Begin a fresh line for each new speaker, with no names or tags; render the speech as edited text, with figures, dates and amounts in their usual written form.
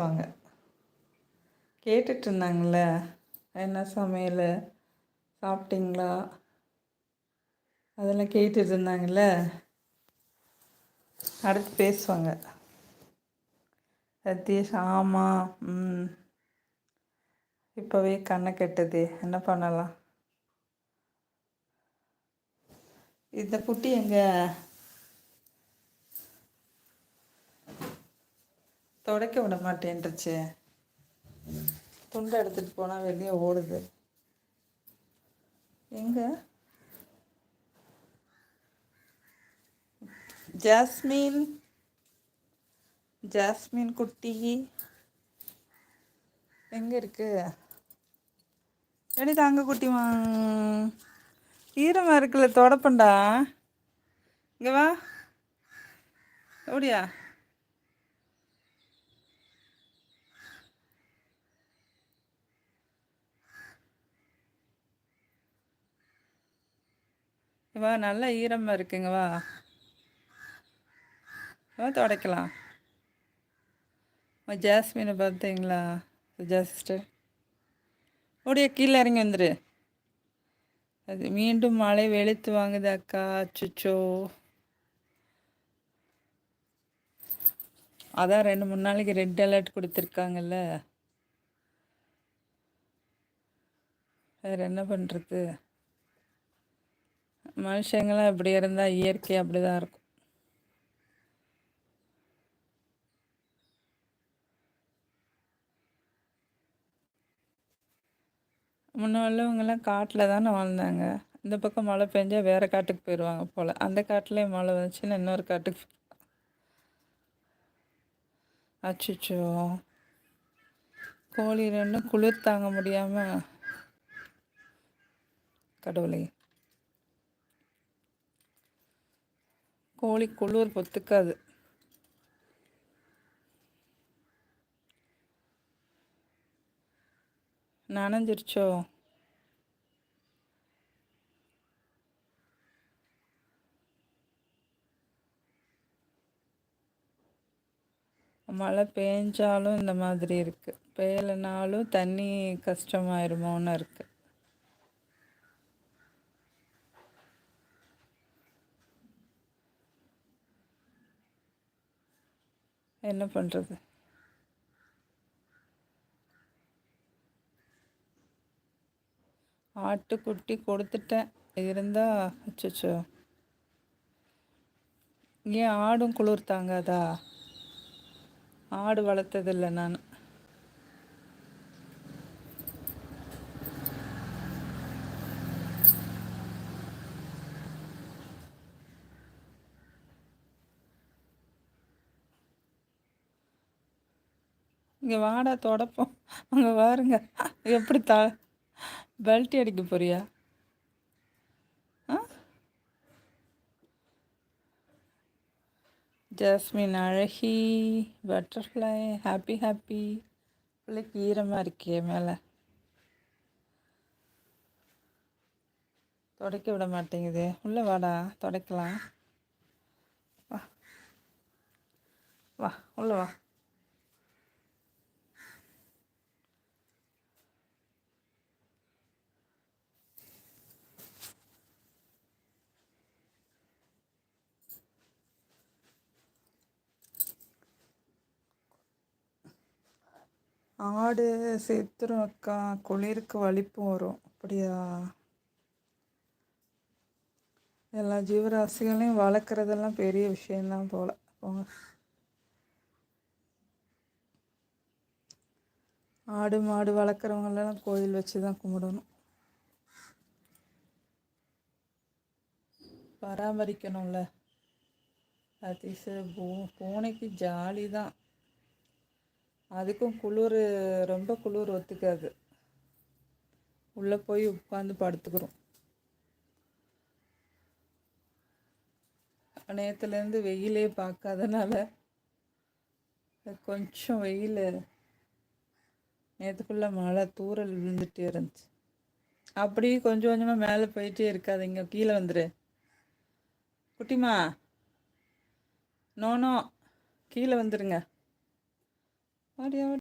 வாங்க கேட்டுட்டு இருந்தாங்கள, என்ன சமையல், சாப்பிட்டீங்களா, அதெல்லாம் கேட்டுட்டு இருந்தாங்கல்ல. அடுத்து பேசுவாங்க. சதீஷ் ஆமாம், இப்போவே கண்ணை கெட்டது, என்ன பண்ணலாம். இந்த குட்டி எங்கே துடைக்க விட மாட்டேன்ருச்சு. துண்டை எடுத்துகிட்டு போனால் வெளியே ஓடுது. எங்கே ஜாஸ்மின், ஜாஸ்மின் குட்டி எங்கே இருக்கு? எடி தாங்க குட்டிமா, ஈரமாக இருக்குல்ல, தொடப்பண்டா. இங்கே வா, ஓடியா. வா, நல்லா ஈரமாக இருக்குங்க, வா வா துடைக்கலாம். ஜாஸ்மினை பார்த்தீங்களா? சுஜா சிஸ்டர், ஓடியா கீழே இறங்கி வந்துடு. அது மீண்டும் மழை வெளுத்து வாங்குது அக்கா. அச்சுச்சோ, அதான் 2-3 நாளைக்கு ரெட் அலர்ட் கொடுத்துருக்காங்கல்ல, வேறு என்ன பண்ணுறது. மனுஷங்களாம் இப்படி இருந்தால் இயற்கை அப்படி தான் இருக்கும். முன்ன உள்ளவங்கெல்லாம் காட்டில் தானே வாழ்ந்தாங்க. இந்த பக்கம் மழை பெஞ்சால் வேறு காட்டுக்கு போயிடுவாங்க போல். அந்த காட்டிலே மழை வந்துச்சுன்னா இன்னொரு காட்டுக்கு. அச்சுச்சோ, கோழி ரெண்டும் குளிர் தாங்க முடியாமல், கடவுளே, கோழி குளிர் பொத்துக்காது. நனைஞ்சிருச்சோ. மழை பெஞ்சாலும் இந்த மாதிரி இருக்குது, பெய்யலைனாலும் தண்ணி கஷ்டமாயிருமோன்னு இருக்குது. என்ன பண்ணுறது. ஆட்டுக்குட்டி கொடுத்துட்டேன் இருந்தால். அச்சோ, ஏன் ஆடும் குளிர் தாங்காதா? ஆடு வளர்த்ததில்லை நான். இங்கே வாடா தொடப்போம். அங்கே பாருங்க எப்படி பெல்ட்டி அடிக்க போறியா? ஜாஸ்மின் அழகி, பட்டர்ஃப்ளை, ஹாப்பி ஹாப்பி. பிள்ளைக்கு ஈரமாக இருக்கே மேலே, துடைக்க விட மாட்டேங்குது. உள்ளே வாடா, துடைக்கலாம். வா வா, உள்ளே வா. ஆடு செத்துரும் அக்கா, குளிருக்கு வலிப்பும் வரும். அப்படியா? எல்லா ஜீவராசிகளையும் வளர்க்குறதெல்லாம் பெரிய விஷயந்தான் போல். போங்க. ஆடு மாடு வளர்க்குறவங்களெல்லாம் கோயில் வச்சு தான் கும்பிடணும், பராமரிக்கணும்ல. பூனைக்கு ஜாலி தான், அதுக்கும் குளிர், ரொம்ப குளிர் ஒத்துக்காது. உள்ளே போய் உட்காந்து படுத்துக்கிறோம். நேற்றுலேருந்து வெயிலே பார்க்காதனால கொஞ்சம் வெயில். நேற்றுக்குள்ளே மழை தூறல் விழுந்துகிட்டே இருந்துச்சு. அப்படி கொஞ்சம் கொஞ்சமாக மேலே போயிட்டே இருக்காதுங்க, கீழே வந்துடு குட்டிமா. நோனோ, கீழே வந்துடுங்க. ஓடி